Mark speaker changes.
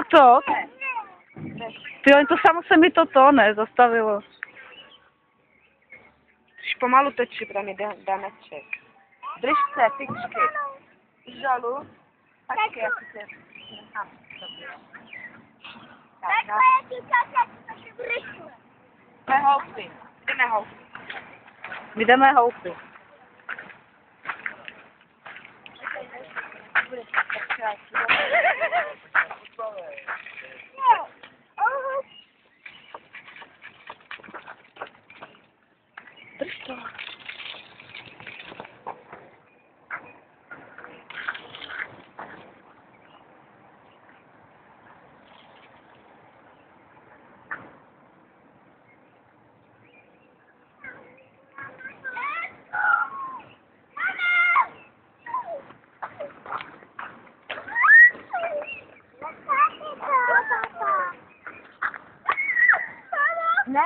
Speaker 1: toto. Ty, to samo se mi toto nezastavilo.
Speaker 2: Už pomalu točí pro mě Daneček. Drž se, tyčky. Žalu. Taky, jak se nechám. Tak, jdeme houfy. Jdeme houfy.
Speaker 1: Jdeme houfy. Drž to.
Speaker 2: Ne.